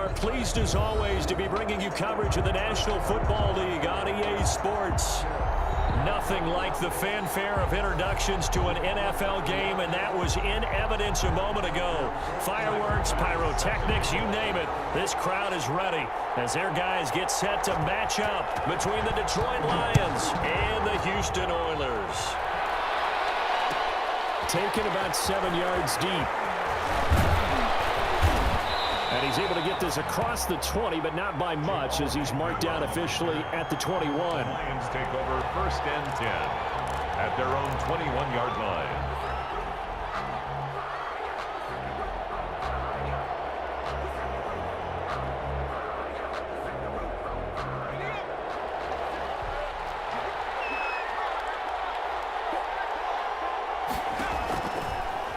are pleased as always to be bringing you coverage of the National Football League on EA Sports. Nothing like the fanfare of introductions to an NFL game, and that was in evidence a moment ago. Fireworks, pyrotechnics, you name it. This crowd is ready as their guys get set to match up between the Detroit Lions and the Houston Oilers. Taken about 7 yards deep. And he's able to get this across the 20, but not by much as he's marked down officially at the 21. Lions take over 1st and 10 at their own 21-yard line.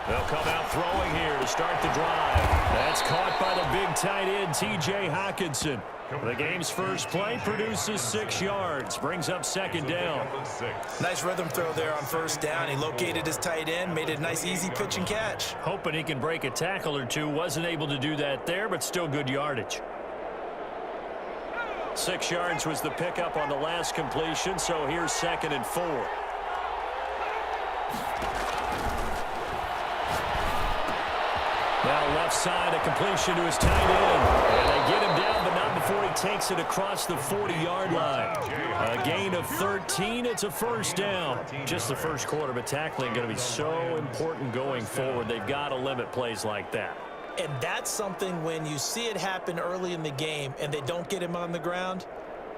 They'll come out throwing here to start the drive. That's caught by the big tight end, T.J. Hockenson. The game's first play produces 6 yards, brings up 2nd down. Nice rhythm throw there on 1st down. He located his tight end, made it a nice easy pitch and catch. Hoping he can break a tackle or two. Wasn't able to do that there, but still good yardage. 6 yards was the pickup on the last completion, so here's 2nd and 4. Now left side, a completion to his tight end. And they get him down, but not before he takes it across the 40-yard line. A gain of 13. It's a 1st down. Just the first quarter, but tackling going to be so important going forward. They've got to limit plays like that. And that's something when you see it happen early in the game and they don't get him on the ground,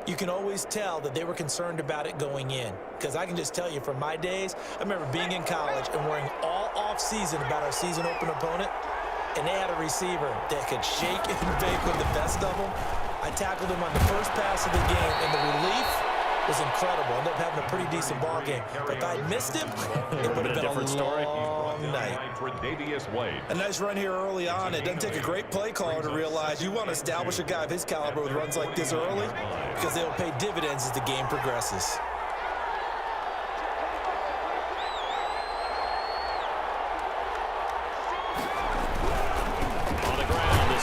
you can always tell that they were concerned about it going in. Because I can just tell you from my days, I remember being in college and worrying all off-season about our season open opponent. And they had a receiver that could shake and bake with the best of them. I tackled him on the first pass of the game, and the relief was incredible. Ended up having a pretty decent ball game. But if I'd missed him, it would have been a long night. A nice run here early on. It doesn't take a great play caller to realize you want to establish a guy of his caliber with runs like this early because they'll pay dividends as the game progresses.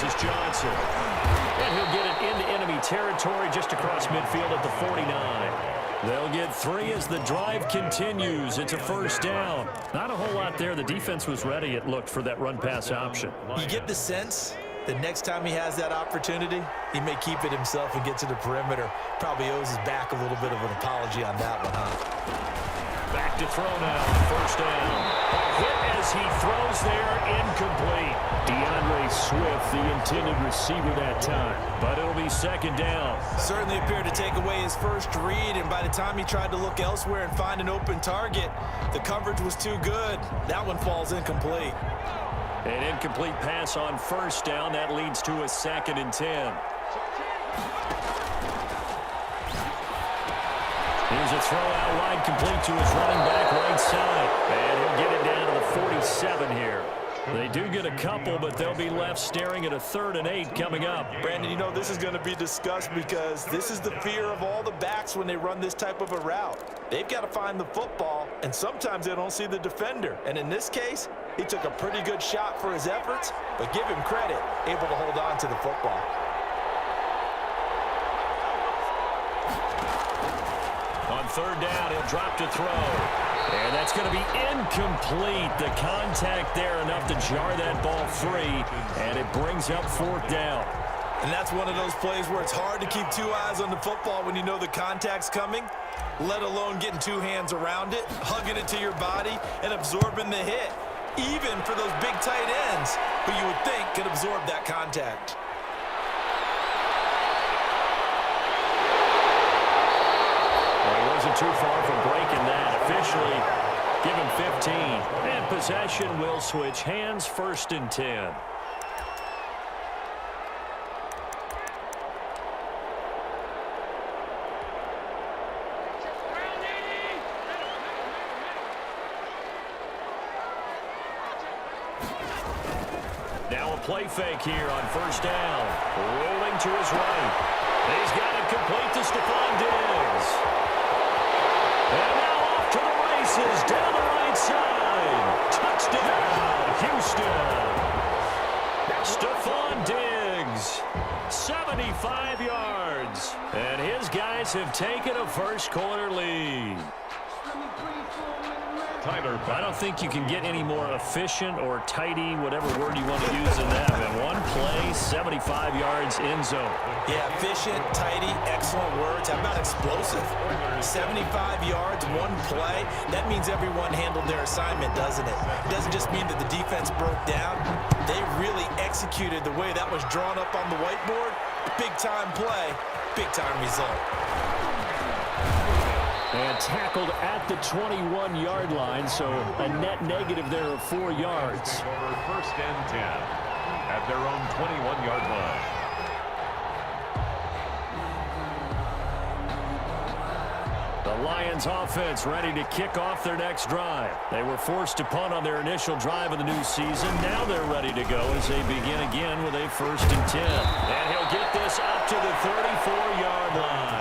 This is Johnson. And he'll get it into enemy territory just across midfield at the 49. They'll get 3 as the drive continues. It's a 1st down. Not a whole lot there. The defense was ready, it looked, for that run-pass option. You get the sense that next time he has that opportunity, he may keep it himself and get to the perimeter. Probably owes his back a little bit of an apology on that one, huh? Back to throw now. 1st down. A hit as he throws there, incomplete. DeAndre Swift, the intended receiver that time. But it'll be 2nd down. Certainly appeared to take away his first read, and by the time he tried to look elsewhere and find an open target, the coverage was too good. That one falls incomplete. An incomplete pass on 1st down. That leads to a 2nd and 10. Here's a throw out wide, complete to his running back right side. And he'll get it down to the 47 here. They do get a couple, but they'll be left staring at a 3rd and 8 coming up. Brandon, you know this is going to be discussed because this is the fear of all the backs when they run this type of a route. They've got to find the football, and sometimes they don't see the defender. And in this case, he took a pretty good shot for his efforts, but give him credit, able to hold on to the football. On 3rd down, he'll drop to throw. And that's going to be incomplete. The contact there enough to jar that ball free, and it brings up 4th down. And that's one of those plays where it's hard to keep 2 eyes on the football when you know the contact's coming, let alone getting 2 hands around it, hugging it to your body, and absorbing the hit, even for those big tight ends who you would think could absorb that contact. Wasn't too far from breaking that. Officially, give him 15. And possession will switch hands, 1st and 10. Now a play fake here on 1st down. Rolling to his right. He's got it complete to Stephon Diggs. And now off to the races down the right side. Touchdown, Houston. Stephon Diggs Diggs. 75 yards. And his guys have taken a first quarter lead. I don't think you can get any more efficient or tidy, whatever word you want to use in that. And one play, 75 yards in zone. Yeah, efficient, tidy, excellent words. How about explosive? 75 yards, one play. That means everyone handled their assignment, doesn't it? It doesn't just mean that the defense broke down. They really executed the way that was drawn up on the whiteboard. Big-time play, big-time result. And tackled at the 21-yard line, so a net negative there of 4 yards. Over first and 10 at their own 21-yard line. The Lions offense ready to kick off their next drive. They were forced to punt on their initial drive of the new season. Now they're ready to go as they begin again with a first and 10. And he'll get this up to the 34-yard line.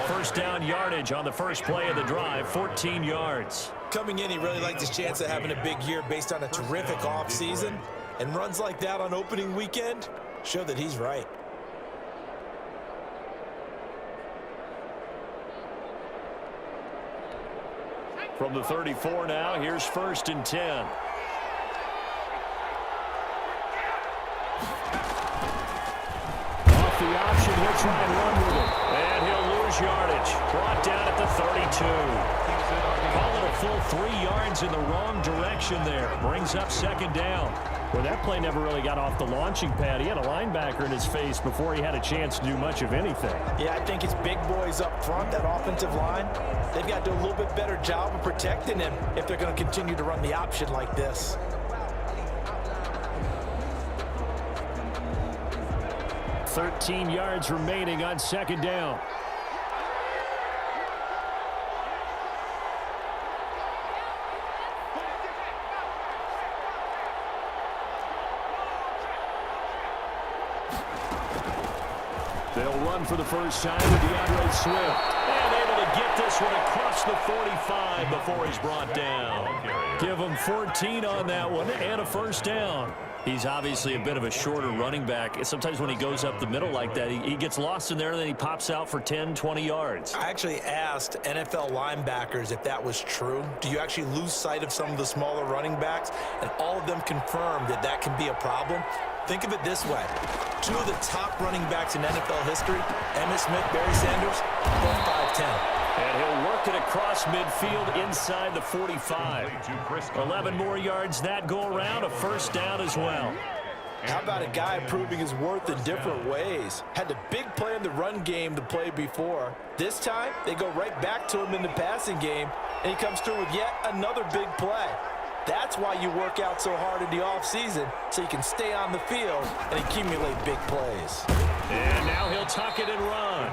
First down yardage on the first play of the drive, 14 yards. Coming in, he really liked his chance of having a big year based on a terrific offseason. And runs like that on opening weekend show that he's right. From the 34 now, here's first and 10. Off the option, he'll try and run with it. And he'll lose yardage. Brought down at the 32. Call it a full 3 yards in the wrong direction there. Brings up second down. Well, that play never really got off the launching pad. He had a linebacker in his face before he had a chance to do much of anything. Yeah, I think it's big boys up front, that offensive line. They've got to do a little bit better job of protecting him if they're going to continue to run the option like this. "13 yards remaining on second down. They'll run for the first time with DeAndre Swift. And able to get this one across the 45 before he's brought down. Give him 14 on that one and a first down. He's obviously a bit of a shorter running back. Sometimes when he goes up the middle like that, he gets lost in there, and then he pops out for 10, 20 yards. I actually asked NFL linebackers if that was true. Do you actually lose sight of some of the smaller running backs? And all of them confirmed that that can be a problem. Think of it this way. 2 of the top running backs in NFL history, Emmitt Smith, Barry Sanders, both 5'10". And he'll work it across midfield inside the 45. 11 more yards that go around, a first down as well. How about a guy proving his worth in different ways? Had the big play in the run game the play before. This time, they go right back to him in the passing game, and he comes through with yet another big play. That's why you work out so hard in the offseason, so you can stay on the field and accumulate big plays. And now he'll tuck it and run.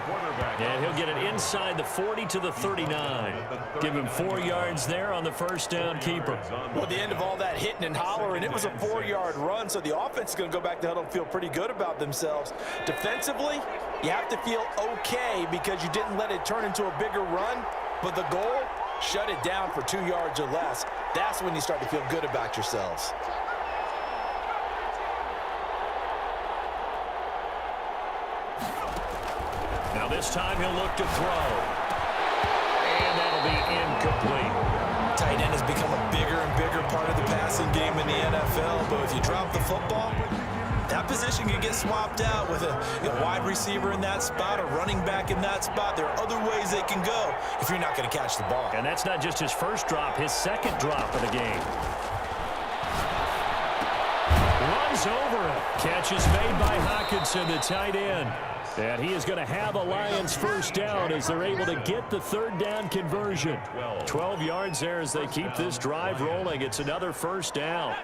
And he'll get it inside the 40 to the 39. Give him 4 yards there on the first down keeper. Well, at the end of all that hitting and hollering, it was a 4-yard run, so the offense is going to go back to the huddle and feel pretty good about themselves. Defensively, you have to feel okay because you didn't let it turn into a bigger run, but the goal, shut it down for 2 yards or less. That's when you start to feel good about yourselves. Now this time he'll look to throw. And that'll be incomplete. Tight end has become a bigger and bigger part of the passing game in the NFL, but if you drop the football, that position can get swapped out with a wide receiver in that spot, a running back in that spot. There are other ways they can go if you're not going to catch the ball. And that's not just his first drop, his second drop of the game. Runs over it. Catch is made by Hockenson, the tight end. And he is going to have a Lions first down as they're able to get the third down conversion. 12 yards there as they keep this drive rolling. It's another first down.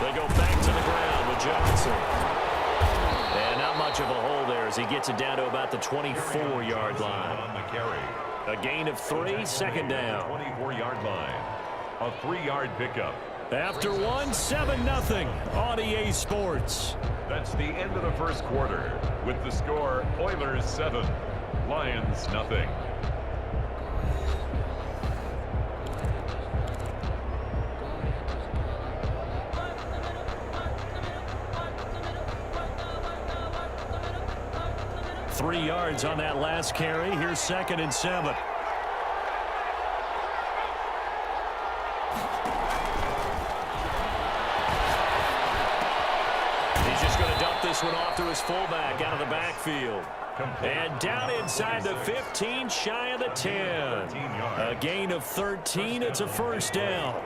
They go back to the ground with Johnson. And not much of a hole there as he gets it down to about the 24-yard line. On the carry. A gain of 3, second down. 24-yard line. A 3-yard pickup. After one, 7-0 on EA Sports. That's the end of the first quarter with the score Oilers 7, Lions nothing. Three yards on that last carry. Here's 2nd and 7. He's just going to dump this one off to his fullback out of the backfield. And down inside the 15, shy of the 10. A gain of 13. It's a first down.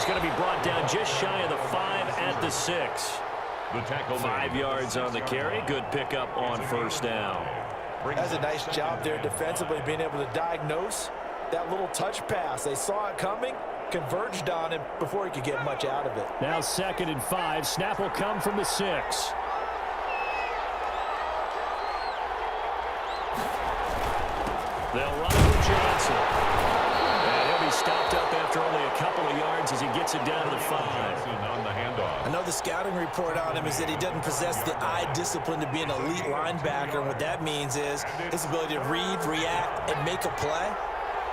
Going to be brought down just shy of the 5 at the 6. The tackle 5 yards on the carry. Good pickup on first down. That's a nice job there defensively, being able to diagnose that little touch pass. They saw it coming, converged on him before he could get much out of it. Now 2nd and 5. Snap will come from the 6. They'll run it with Johnson. Stopped up after only a couple of yards as he gets it down to the 5. On the handoff. I know the scouting report on him is that he doesn't possess the eye discipline to be an elite linebacker. And what that means is his ability to read, react, and make a play.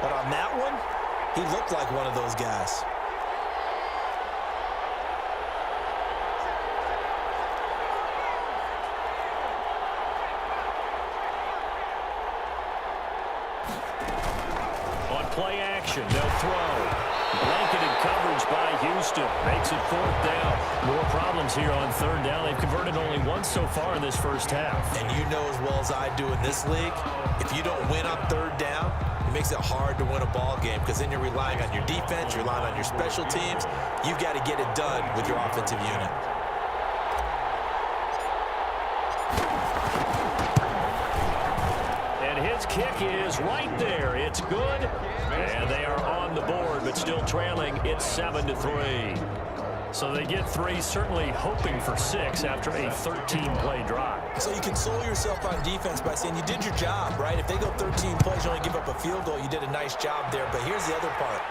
But on that one, he looked like one of those guys. Play action. They'll throw. Blanketed coverage by Houston. Makes it 4th down. More problems here on 3rd down. They've converted only once so far in this first half. And you know as well as I do in this league, if you don't win on 3rd down, it makes it hard to win a ball game because then you're relying on your defense, you're relying on your special teams. You've got to get it done with your offensive unit. His kick is right there. It's good. And they are on the board, but still trailing. It's 7-3. So they get 3, certainly hoping for 6 after a 13-play drive. So you console yourself on defense by saying you did your job, right? If they go 13 plays, you only give up a field goal. You did a nice job there. But here's the other part.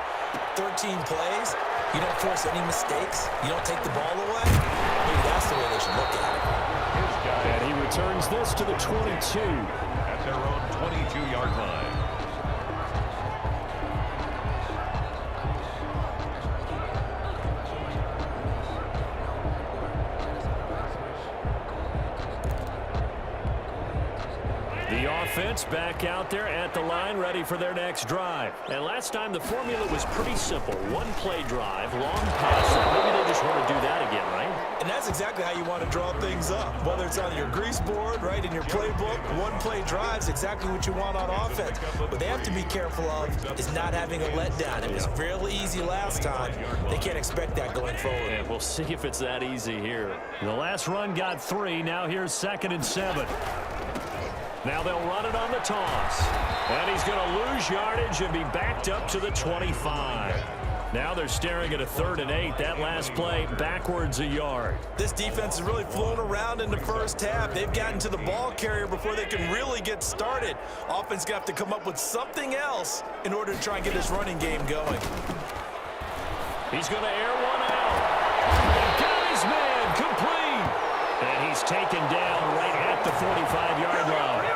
13 plays, you don't force any mistakes. You don't take the ball away. Maybe that's the way they should look at it. And he returns this to the 22. At their own 22-yard line. The offense back out there at the line, ready for their next drive. And last time the formula was pretty simple. One-play drive, long pass. Maybe they just want to do that again, right? And that's exactly how you want to draw things up. Whether it's on your grease board, right, in your playbook, one-play drives exactly what you want on offense. What they have to be careful of is not having a letdown. It was fairly easy last time. They can't expect that going forward. Yeah, we'll see if it's that easy here. The last run got 3. Now here's 2nd and 7. Now they'll run it on the toss. And he's going to lose yardage and be backed up to the 25. Now they're staring at a 3rd and 8. That last play backwards a yard. This defense has really flown around in the first half. They've gotten to the ball carrier before they can really get started. Offense going to have to come up with something else in order to try and get this running game going. He's going to air one out. Got his man complete. And he's taken down right at the 45-yard line.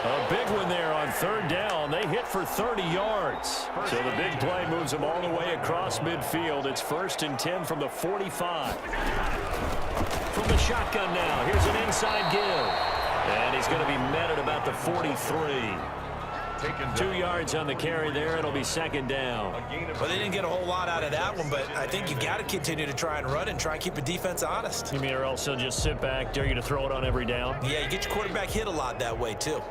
A big one there on 3rd down. They hit for 30 yards. So the big play moves them all the way across midfield. It's 1st and 10 from the 45. From the shotgun now, here's an inside give. And he's going to be met at about the 43. 2 yards on the carry there. It'll be 2nd down. Well, they didn't get a whole lot out of that one, but I think you got to continue to try and run and try and keep the defense honest. You mean or else he'll just sit back, dare you to throw it on every down? Yeah, you get your quarterback hit a lot that way, too.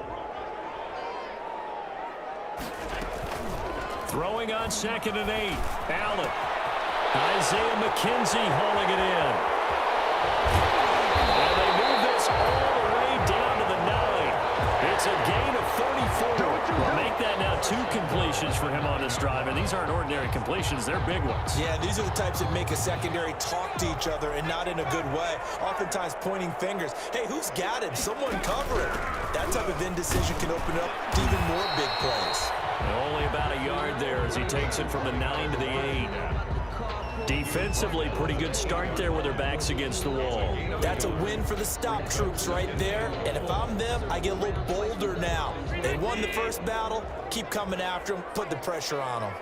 Throwing on 2nd and 8. Allen. Isaiah McKenzie hauling it in. And they move this all the way down to the 9. It's a gain of 34. Well, make that now 2 completions for him on this drive, and these aren't ordinary completions. They're big ones. Yeah, these are the types that make a secondary talk to each other and not in a good way. Oftentimes pointing fingers. Hey, who's got it? Someone cover it. That type of indecision can open up to even more big plays. Only about a yard there as he takes it from the 9 to the 8. Defensively, pretty good start there with their backs against the wall. That's a win for the stop troops right there. And if I'm them, I get a little bolder now. They won the first battle. Keep coming after them. Put the pressure on them.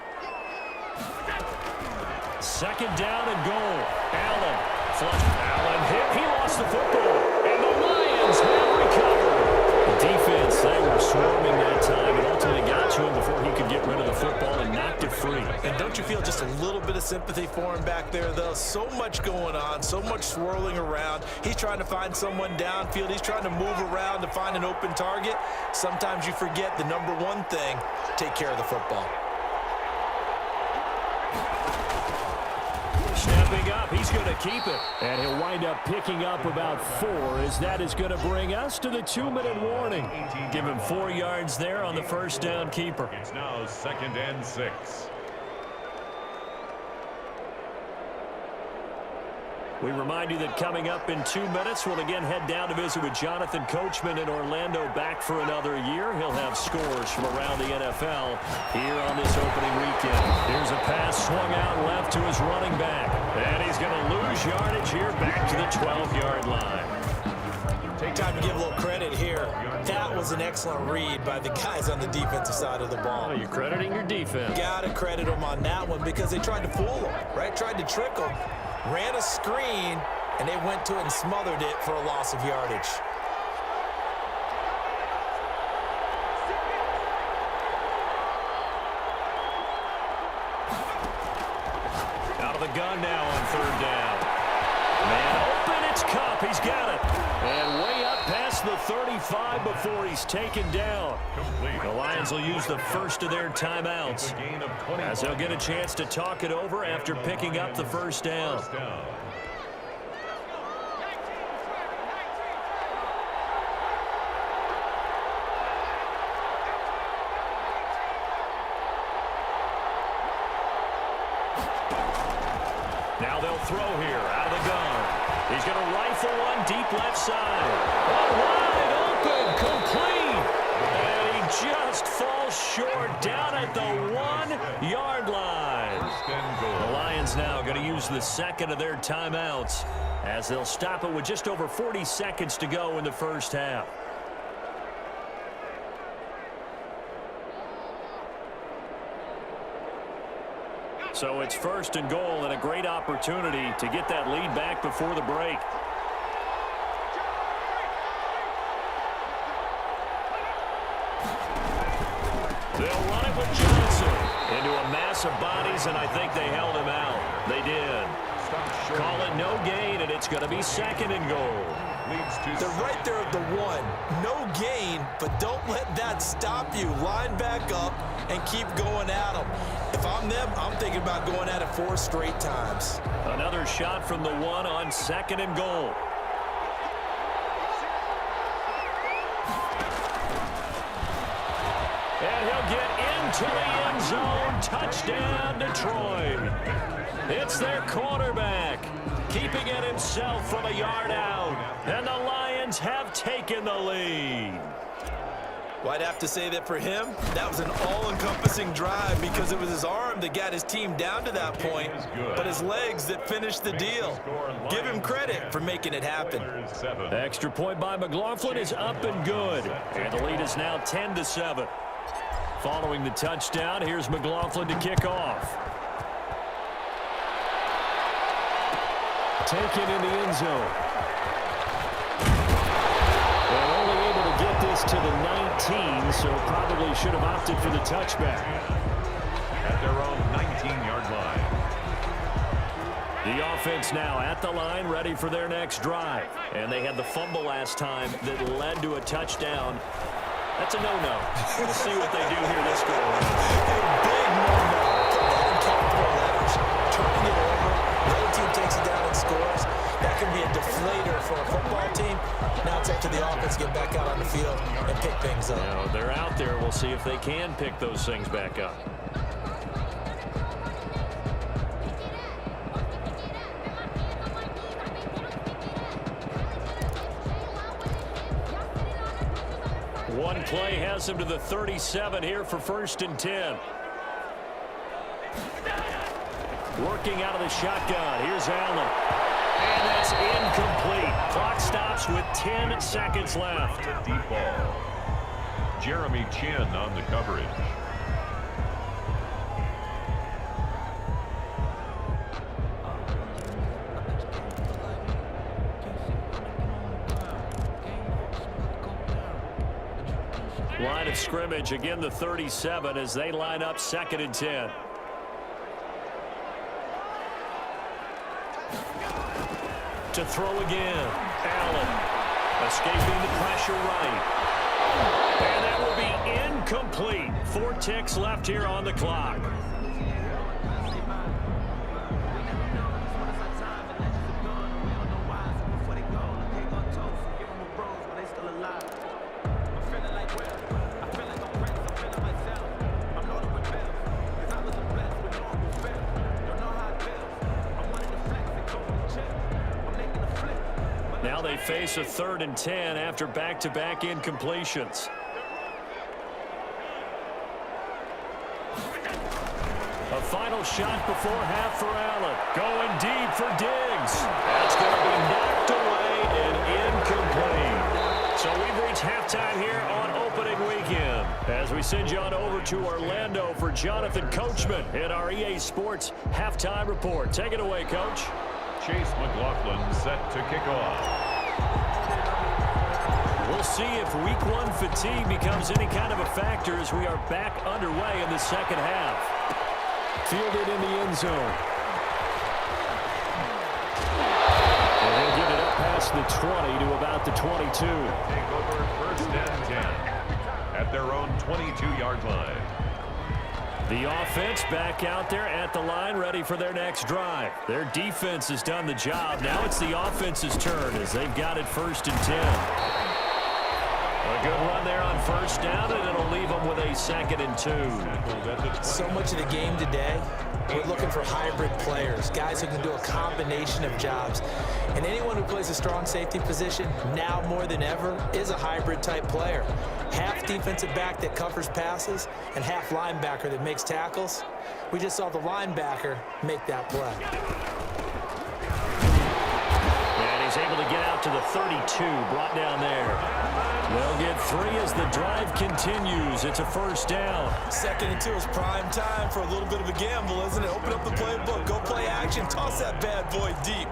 2nd down and goal. Allen. Allen hit. He lost the football. And the Lions have recovered. The defense, they were swarming that time and ultimately got to him before he could get rid of the football and knocked it free. And don't you feel just a little bit of sympathy for him back there, though? So much going on, so much swirling around. He's trying to find someone downfield. He's trying to move around to find an open target. Sometimes you forget the number one thing, take care of the football. Stepping up, he's going to keep it. And he'll wind up picking up about 4 as that is going to bring us to the 2-minute warning. Give him 4 yards there on the first down keeper. It's now 2nd and 6. We remind you that coming up in 2 minutes, we'll again head down to visit with Jonathan Coachman in Orlando, back for another year. He'll have scores from around the NFL here on this opening weekend. Here's a pass swung out left to his running back. And he's going to lose yardage here back to the 12-yard line. Take time to give a little credit here. That was an excellent read by the guys on the defensive side of the ball. Oh, you're crediting your defense. Got to credit them on that one because they tried to fool them, right? Tried to trick them. Ran a screen, and they went to it and smothered it for a loss of yardage. Out of the gun now on 3rd down. Man open, it's Cup. He's got it. And way up past the 35 before he's taken down. The Lions will use the first of their timeouts as they'll get a chance to talk it over after picking up the first down. Now they'll throw here out of the gun. He's going to rifle one deep left side. Wide open, complete. And he just falls short down at the 1-yard line. The Lions now going to use the second of their timeouts as they'll stop it with just over 40 seconds to go in the first half. So it's 1st and goal and a great opportunity to get that lead back before the break. They'll run it with Johnson into a mass of bodies, and I think they held him out. They did. Call it no gain, and it's going to be 2nd and goal. They're right there at the 1. No gain, but don't let that stop you. Line back up and keep going at them. If I'm them, I'm thinking about going at it 4 straight times. Another shot from the 1 on 2nd and goal. And he'll get into the end zone. Touchdown, Detroit. It's their quarterback, keeping it himself from a yard out. And the Lions have taken the lead. Well, I'd have to say that for him, that was an all-encompassing drive because it was his arm that got his team down to that point, but his legs that finished the deal. Give him credit for making it happen. The extra point by McLaughlin is up and good. And the lead is now 10-7. Following the touchdown, here's McLaughlin to kick off. Taken in the end zone. And only able to get this to the 19, so probably should have opted for the touchback. At their own 19-yard line. The offense now at the line, ready for their next drive. And they had the fumble last time that led to a touchdown. That's a no-no. We'll see what they do here this go around. A big no-no. Put that in capital letters. Turning it over. The other team takes it down and scores. That can be a deflating later for a football team. Now it's up to the offense to get back out on the field and pick things up. Now they're out there. We'll see if they can pick those things back up. One play has him to the 37 here for 1st and 10. Working out of the shotgun. Here's Allen. And that's incomplete. Clock stops with 10 seconds left. Deep ball. Jeremy Chin on the coverage. Line of scrimmage, again the 37 as they line up 2nd and 10. To throw again. Allen escaping the pressure right. And that will be incomplete. 4 ticks left here on the clock. Now they face a 3rd and 10 after back-to-back incompletions. A final shot before half for Allen. Going deep for Diggs. That's going to be knocked away and incomplete. So we've reached halftime here on opening weekend. As we send you on over to Orlando for Jonathan Coachman in our EA Sports Halftime Report. Take it away, Coach. Chase McLaughlin set to kick off. We'll see if Week 1 fatigue becomes any kind of a factor as we are back underway in the second half. Fielded in the end zone. And he'll get it up past the 20 to about the 22. Take over 1st and 10 at their own 22-yard line. The offense back out there at the line, ready for their next drive. Their defense has done the job. Now it's the offense's turn as they've got it 1st and 10. A good run there on 1st down, and it'll leave them with a 2nd and 2. So much of the game today, we're looking for hybrid players, guys who can do a combination of jobs. And anyone who plays a strong safety position, now more than ever, is a hybrid type player. Half defensive back that covers passes and half linebacker that makes tackles. We just saw the linebacker make that play. And he's able to get out to the 32, brought down there. They'll get 3 as the drive continues. It's a 1st down. 2nd and 2 is prime time for a little bit of a gamble, isn't it? Open up the playbook, go play action, toss that bad boy deep.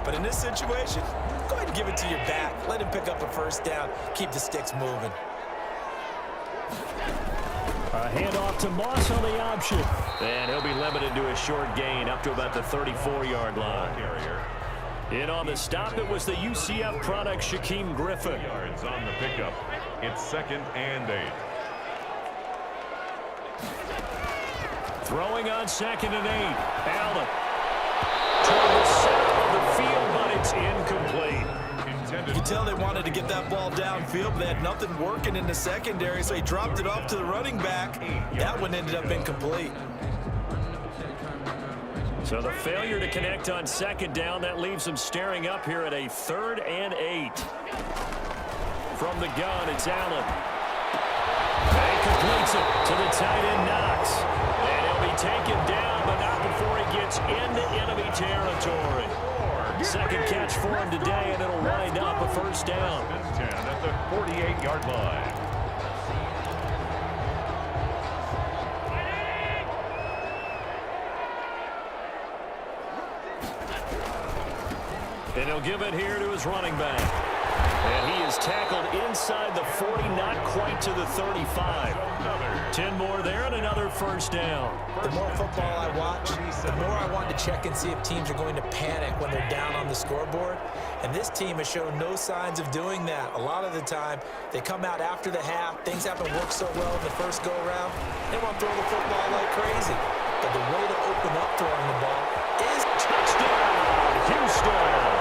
But in this situation, go ahead and give it to your back. Let him pick up a 1st down. Keep the sticks moving. A handoff to Moss on the option. And he'll be limited to a short gain up to about the 34-yard line. In on the stop, it was the UCF product, Shaquem Griffin. Yards on the pickup. It's 2nd and 8. Throwing on 2nd and 8. Allen. Toward the center of the field, but it's incomplete. You can tell they wanted to get that ball downfield, but they had nothing working in the secondary, so he dropped it off to the running back. That one ended up incomplete. So the failure to connect on 2nd down, that leaves them staring up here at a 3rd and 8. From the gun, it's Allen. And he completes it to the tight end, Knox. And he'll be taken down, but not before he gets into enemy territory. 2nd catch for him today, and it'll wind up a 1st down. 10 at the 48-yard line. And he'll give it here to his running back. And he is tackled inside the 40, not quite to the 35. 10 more there and another 1st down. The more football I watch, the more I want to check and see if teams are going to panic when they're down on the scoreboard. And this team has shown no signs of doing that. A lot of the time, they come out after the half. Things haven't worked so well in the first go-around. They want to throw the football like crazy. But the way to open up throwing the ball is touchdown, Houston.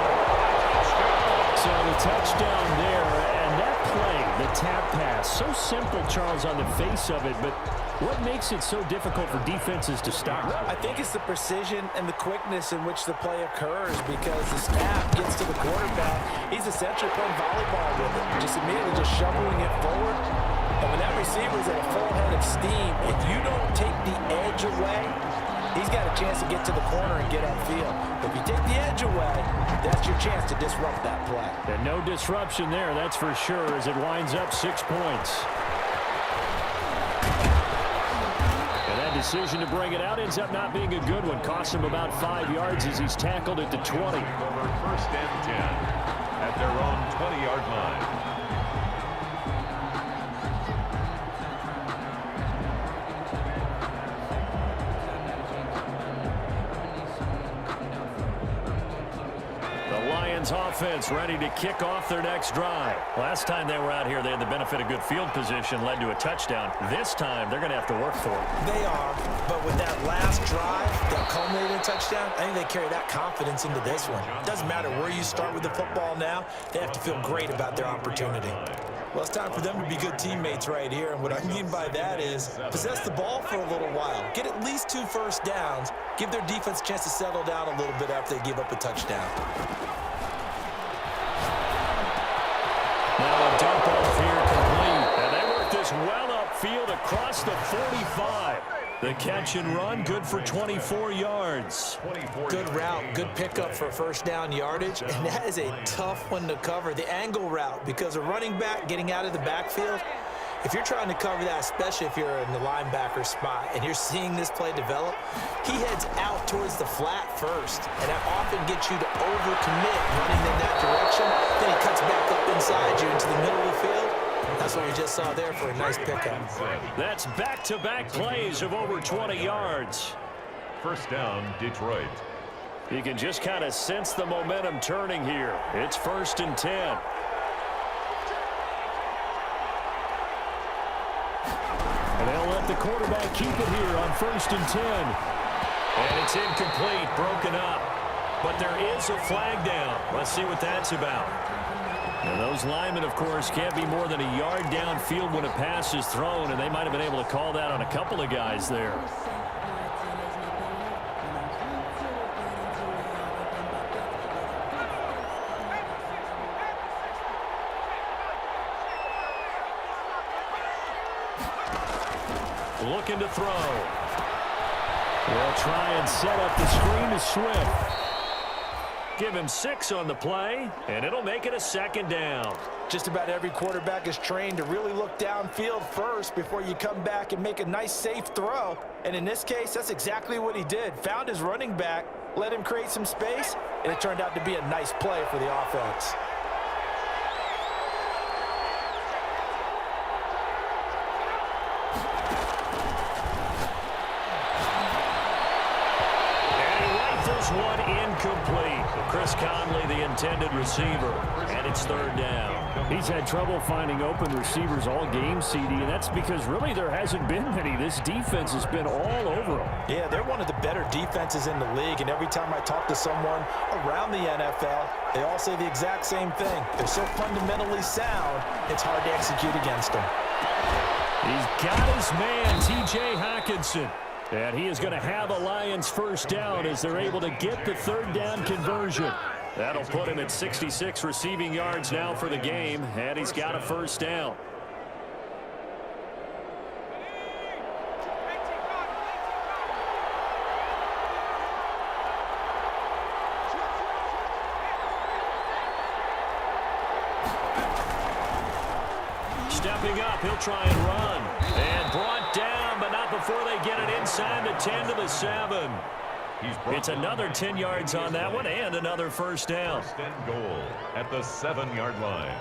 so simple, Charles, on the face of it, but what makes it so difficult for defenses to stop? I think it's the precision and the quickness in which the play occurs, because the snap gets to the quarterback. He's essentially playing volleyball with it, just immediately just shoveling it forward. And when that receiver's at a full head of steam, if you don't take the edge away, he's got a chance to get to the corner and get upfield. If you take the edge away, that's your chance to disrupt that play. And no disruption there, that's for sure, as it winds up 6 points. And that decision to bring it out ends up not being a good one. Costs him about 5 yards as he's tackled at the 20. Over 1st and 10 at their own 20-yard line. Offense ready to kick off their next drive. Last time they were out here, they had the benefit of good field position, led to a touchdown. This time, they're going to have to work for it. They are, but with that last drive that culminated in a touchdown, I think they carry that confidence into this one. Doesn't matter where you start with the football now, they have to feel great about their opportunity. Well, it's time for them to be good teammates right here, and what I mean by that is possess the ball for a little while, get at least 2 first downs, give their defense a chance to settle down a little bit after they give up a touchdown. Now a dump off here complete. And they work this well upfield across the 45. The catch and run, good for 24 yards. Good route, good pickup for first down yardage, and that is a tough one to cover. The angle route, because a running back getting out of the backfield, if you're trying to cover that, especially if you're in the linebacker spot and you're seeing this play develop, he heads out towards the flat first, and that often gets you to overcommit running in that direction. Then he cuts back up inside you into the middle of the field. That's what we just saw there for a nice pickup. That's back-to-back plays of over 20 yards. 1st down, Detroit. You can just kind of sense the momentum turning here. It's 1st and 10. And they'll let the quarterback keep it here on 1st and 10. And it's incomplete, broken up. But there is a flag down. Let's see what that's about. Now those linemen, of course, can't be more than a yard downfield when a pass is thrown, and they might have been able to call that on a couple of guys there. Looking to throw. They'll try and set up the screen to Swift. Give him 6 on the play, and it'll make it a 2nd down. Just about every quarterback is trained to really look downfield first before you come back and make a nice, safe throw. And in this case, that's exactly what he did. Found his running back, let him create some space, and it turned out to be a nice play for the offense. One incomplete. Chris Conley, the intended receiver, and it's 3rd down. He's had trouble finding open receivers all game, CD, and that's because really there hasn't been many. This defense has been all over them. Yeah, they're one of the better defenses in the league, and every time I talk to someone around the NFL, they all say the exact same thing. They're so fundamentally sound, it's hard to execute against them. He's got his man, T.J. Hockenson. And he is going to have a Lions 1st down as they're able to get the 3rd down conversion. That'll put him at 66 receiving yards now for the game, and he's got a 1st down. Stepping up, he'll try and run. And brought down, but not before they get it inside the 10 to the 7. It's another 10 yards on that one and another 1st down. 1st and goal at the 7-yard line.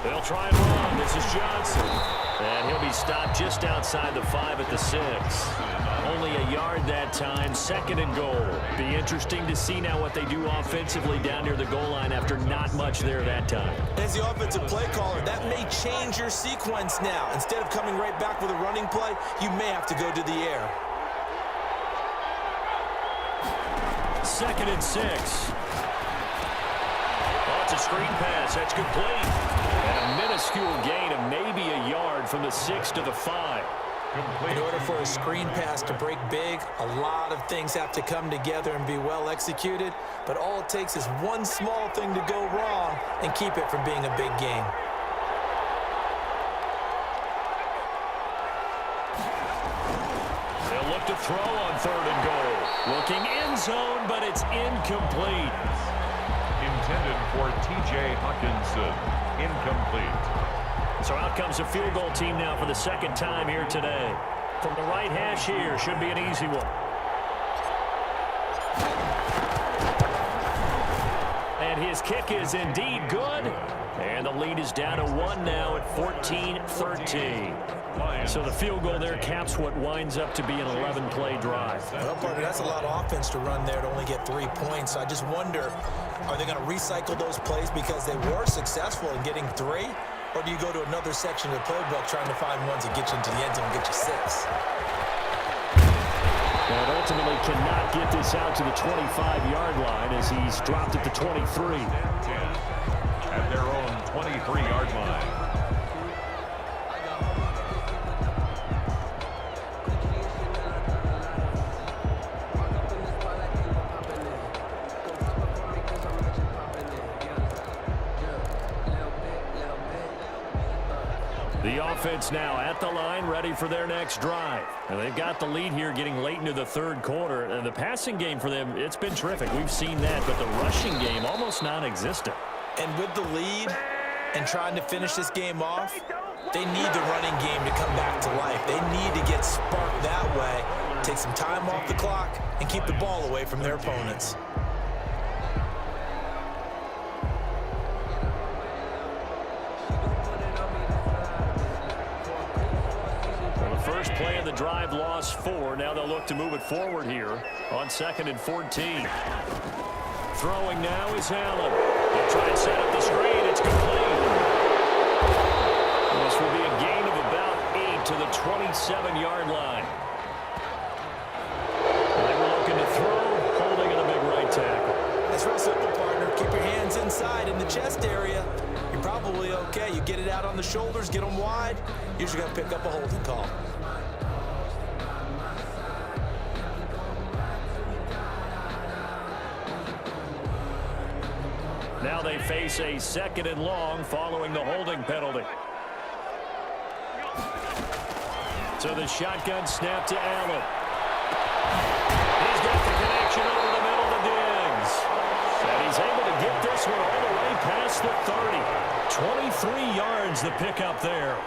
They'll try and run. This is Johnson. And he'll be stopped just outside the 5 at the 6. Only a yard that time, 2nd and goal. Be interesting to see now what they do offensively down near the goal line after not much there that time. As the offensive play caller, that may change your sequence now. Instead of coming right back with a running play, you may have to go to the air. 2nd and 6. Oh, it's a screen pass. That's complete. And a minuscule gain of maybe a yard from the 6 to the 5. In order for a screen pass to break big, a lot of things have to come together and be well executed. But all it takes is one small thing to go wrong and keep it from being a big game. They'll look to throw on 3rd and goal. Looking end zone, but it's incomplete. Intended for T.J. Hawkinson. Incomplete. So out comes a field goal team now for the 2nd time here today. From the right hash here, should be an easy one. And his kick is indeed good. And the lead is down to 1 now at 14-13. So the field goal there caps what winds up to be an 11-play drive. Well, partner, that's a lot of offense to run there to only get 3 points. I just wonder, are they going to recycle those plays because they were successful in getting 3? Or do you go to another section of the playbook trying to find ones that get you into the end zone and get you 6? And ultimately cannot get this out to the 25-yard line as he's dropped at the 23. At their own 23-yard line. The offense now at the line, ready for their next drive. And they've got the lead here getting late into the 3rd quarter. And the passing game for them, it's been terrific. We've seen that, but the rushing game almost non-existent. And with the lead and trying to finish this game off, they need the running game to come back to life. They need to get sparked that way, take some time off the clock, and keep the ball away from their opponents. First play of the drive, lost 4. Now they'll look to move it forward here on 2nd and 14. Throwing now is Allen. They'll try and set up the screen. It's complete. This will be a gain of about 8 to the 27-yard line. They were looking to throw, holding in a big right tackle. That's real simple, partner. Keep your hands inside in the chest area. You're probably okay. You get it out on the shoulders, get them wide. Usually going to pick up a holding call. Now they face a 2nd and long following the holding penalty. So the shotgun snap to Allen. He's got the connection over the middle to Diggs. And he's able to get this one all the way past the 30. 23 yards the pickup there.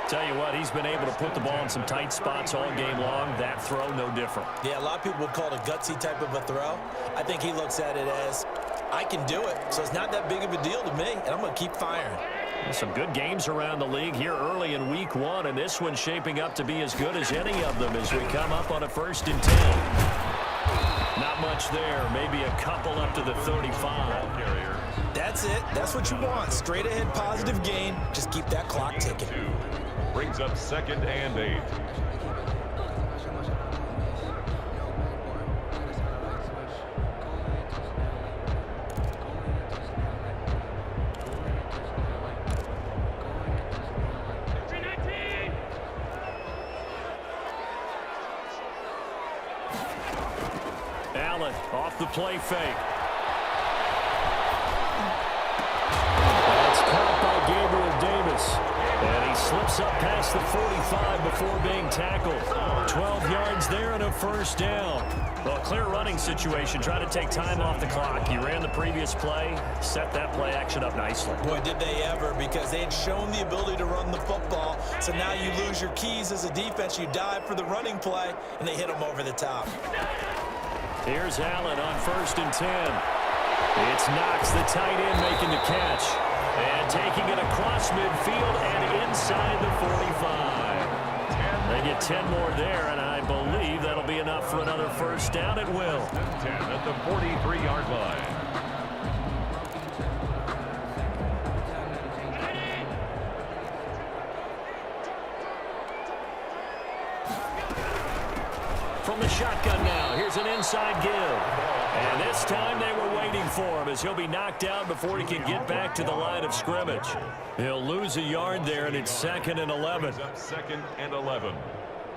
Tell you what, he's been able to put the ball in some tight spots all game long. That throw, no different. Yeah, a lot of people would call it a gutsy type of a throw. I think he looks at it as, I can do it, so it's not that big of a deal to me, and I'm going to keep firing. Some good games around the league here early in week 1, and this one's shaping up to be as good as any of them as we come up on a 1st and 10. Not much there, maybe a couple up to the 35. That's it. That's what you want. Straight ahead positive gain. Just keep that clock ticking. Brings up 2nd and 8. Allen off the play fake. That's caught by Gabriel Davis. And he slips up past the 45 before being tackled. 12 yards there and a 1st down. Well, clear running situation. Try to take time off the clock. He ran the previous play, set that play action up nicely. Boy, did they ever, because they had shown the ability to run the football. So now you lose your keys as a defense. You dive for the running play, and they hit them over the top. Here's Allen on 1st and 10. It's Knox, the tight end, making the catch. And taking it across midfield and inside the 45. They get 10 more there, and I believe that'll be enough. for another first down. It will. 10 at the 43-yard line. From the shotgun now, here's an inside give. And this time they were waiting for him as he'll be knocked out before he can get back to the line of scrimmage. He'll lose a yard there, and it's 2nd and 11. Up 2nd and 11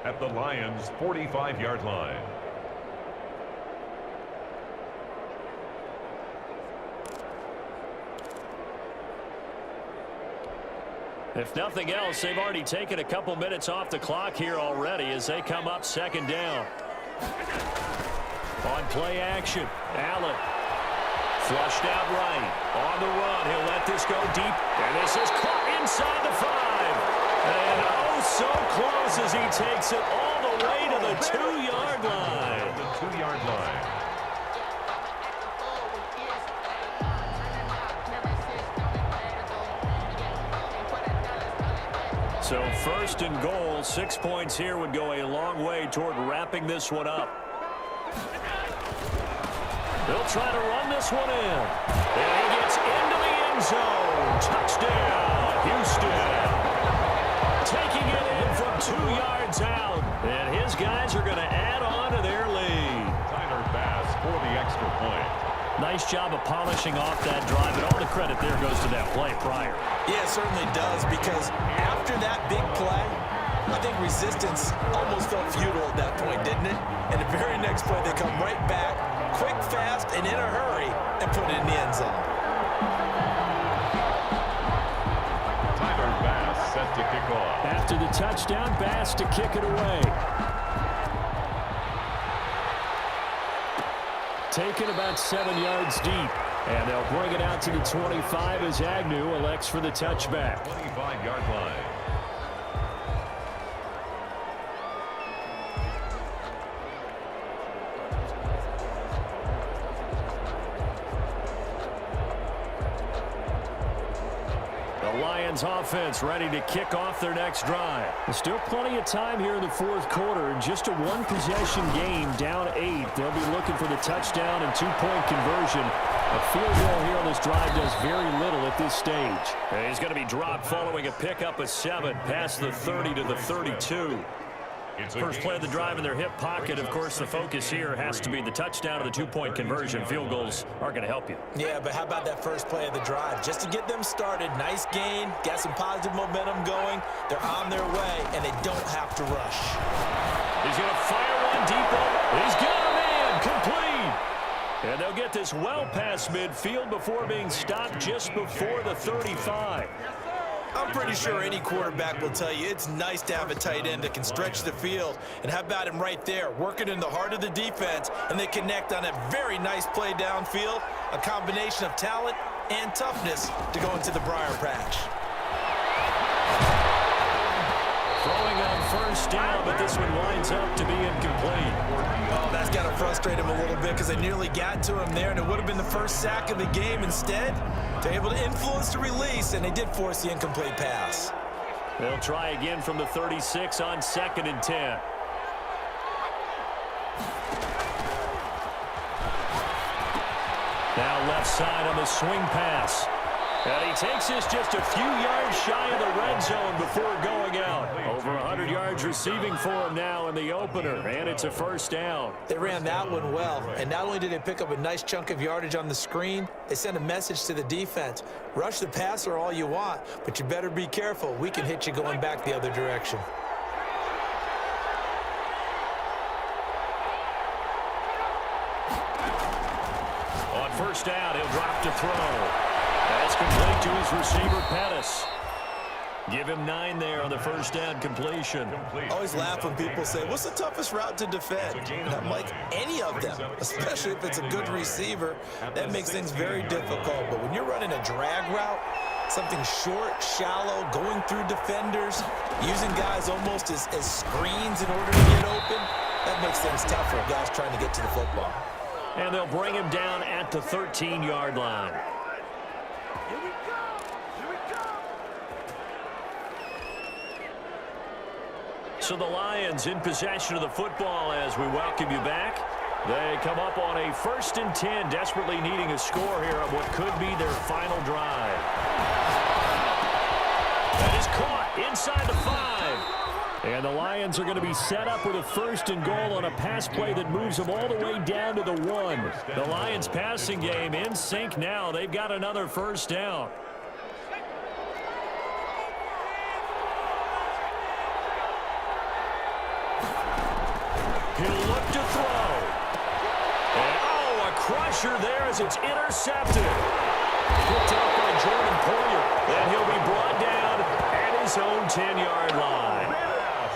at the Lions' 45-yard line. If nothing else, they've already taken a couple minutes off the clock here already as they come up 2nd down. On play action, Allen. Flushed out right. On the run, he'll let this go deep. And this is caught inside the 5. And oh, so close as he takes it all the way to the 2-yard line. The 2-yard line. So 1st and goal, 6 points here would go a long way toward wrapping this one up. They'll try to run this one in. And he gets into the end zone. Touchdown, Houston. Taking it in from 2 yards out. And his guys are going to add on to their lead. Tyler Bass for the extra point. Nice job of polishing off that drive. And all the credit there goes to that play prior. Yeah, it certainly does, because after that big play, I think resistance almost felt futile at that point, didn't it? And the very next play, they come right back, quick, fast, and in a hurry, and put it in the end zone. Tyler Bass set to kick off. After the touchdown, Bass to kick it away. Taken about 7 yards deep. And they'll bring it out to the 25 as Agnew elects for the touchback. 25-yard line. The Lions offense ready to kick off their next drive. There's still plenty of time here in the 4th quarter. Just a one-possession game, down 8. They'll be looking for the touchdown and 2-point conversion. A field goal here on this drive does very little at this stage. And he's going to be dropped following a pickup of 7 past the 30 to the 32. First play of the drive in their hip pocket. Of course, the focus here has to be the touchdown or the 2-point conversion. Field goals are going to help you. Yeah, but how about that first play of the drive? Just to get them started, nice gain, got some positive momentum going. They're on their way, and they don't have to rush. He's going to fire one deep over. He's got a man, complete. And they'll get this well past midfield before being stopped just before the 35. I'm pretty sure any quarterback will tell you it's nice to have a tight end that can stretch the field. And how about him right there, working in the heart of the defense, and they connect on a very nice play downfield, a combination of talent and toughness to go into the briar patch. Throwing on first down, but this one winds up to be incomplete. Oh, that's got to frustrate him a little bit because they nearly got to him there, and it would have been the first sack of the game. Instead, they're able to influence the release, and they did force the incomplete pass. They'll try again from the 36 on 2nd and 10. Now left side on the swing pass. And he takes this just a few yards shy of the red zone before going out. Over 100 yards receiving for him now in the opener, and it's a first down. They ran that one well, and not only did they pick up a nice chunk of yardage on the screen, they sent a message to the defense. Rush the passer all you want, but you better be careful. We can hit you going back the other direction. On first down, he'll drop to throw. That's complete to his receiver, Pettis. Give him 9 there on the first down completion. I always laugh when people say, what's the toughest route to defend? And I'm like, any of them, especially if it's a good receiver. That makes things very difficult. But when you're running a drag route, something short, shallow, going through defenders, using guys almost as screens in order to get open, that makes things tough for guys trying to get to the football. And they'll bring him down at the 13-yard line. So the Lions in possession of the football as we welcome you back. They come up on a 1st and 10, desperately needing a score here on what could be their final drive. That is caught inside the 5. And the Lions are going to be set up with a 1st and goal on a pass play that moves them all the way down to the 1. The Lions passing game in sync now. They've got another 1st down. He'll look to throw. And, oh, a crusher there as it's intercepted. Picked up by Jordan Poyer. And he'll be brought down at his own 10-yard line.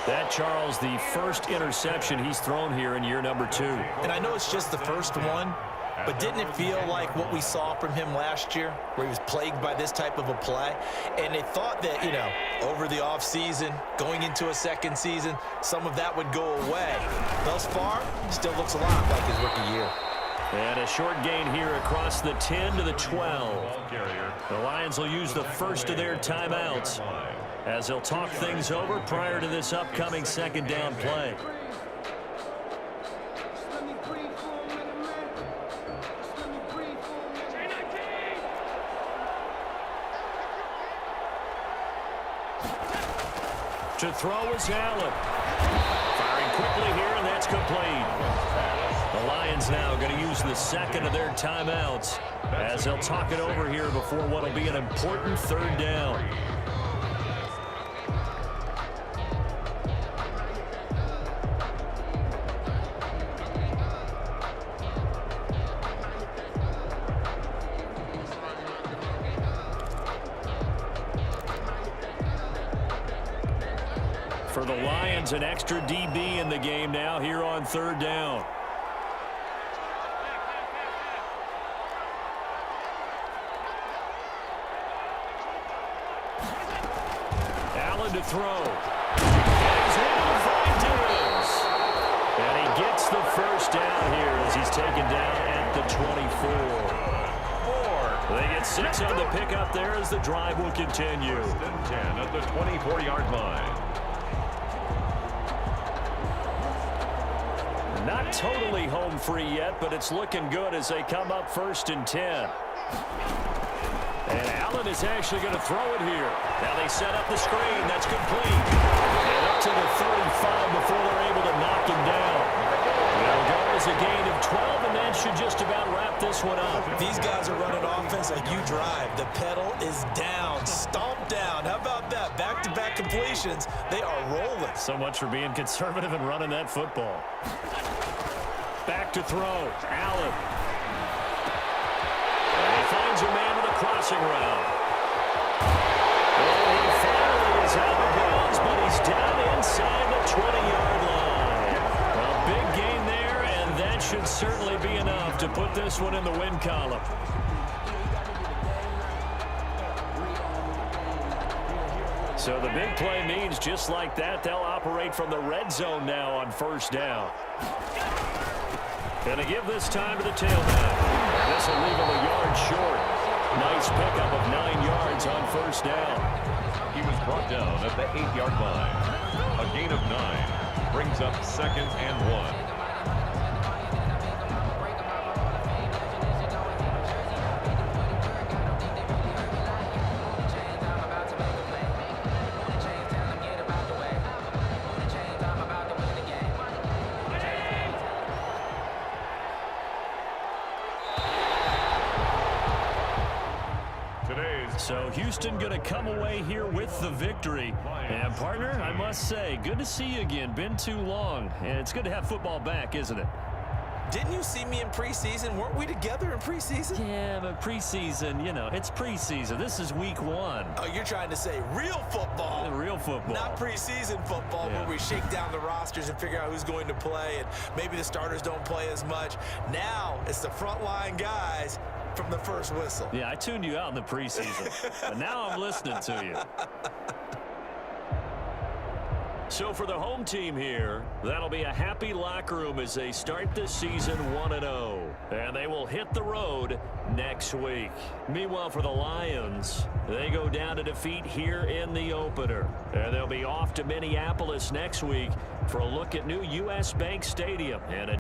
That, Charles, the first interception he's thrown here in year number 2. And I know it's just the first one, but didn't it feel like what we saw from him last year, where he was plagued by this type of a play? And they thought that, you know, over the offseason, going into a second season, some of that would go away. Thus far, still looks a lot like his rookie year. And a short gain here across the 10 to the 12. The Lions will use the first of their timeouts as they'll talk things over prior to this upcoming 2nd down play. To throw is Allen. Firing quickly here, and that's complete. The Lions now going to use the 2nd of their timeouts as they'll talk it over here before what will be an important 3rd down. For the Lions, an extra DB in the game now here on 3rd down. Allen to throw. And he's able to find Diggs. And he gets the 1st down here as he's taken down at the 24. They get 6 on the pickup there as the drive will continue. 1st and 10 at the 24-yard line. Not totally home free yet, but it's looking good as they come up 1st and 10. And Allen is actually going to throw it here. Now they set up the screen. That's complete. And up to the 35 before they're able to knock him down. That'll go as a gain of 12, and that should just about wrap this one up. These guys are running offense like you drive. The pedal is down, stomped down. How about that? Back-to-back completions. They are rolling. So much for being conservative and running that football. Back to throw. Allen. And he finds a man with a crossing route. And he finally is out of bounds, but he's down inside the 20-yard line. A big gain there, and that should certainly be enough to put this one in the win column. So the big play means just like that, they'll operate from the red zone now on 1st down. Going to give this time to the tailback. This will leave him a yard short. Nice pickup of 9 yards on 1st down. He was brought down at the 8-yard line. A gain of 9 brings up 2nd and 1. So Houston going to come away here with the victory. And, partner, I must say, good to see you again. Been too long. And it's good to have football back, isn't it? Didn't you see me in preseason? Weren't we together in preseason? Yeah, but preseason, you know, it's preseason. This is week 1. Oh, you're trying to say real football. Real football. Not preseason football, yeah, where we shake down the rosters and figure out who's going to play, and maybe the starters don't play as much. Now it's the frontline guys from the first whistle. Yeah, I tuned you out in the preseason, but now I'm listening to you. So for the home team here, that'll be a happy locker room as they start this season 1-0. And they will hit the road next week. Meanwhile, for the Lions, they go down to defeat here in the opener. And they'll be off to Minneapolis next week for a look at new U.S. Bank Stadium and a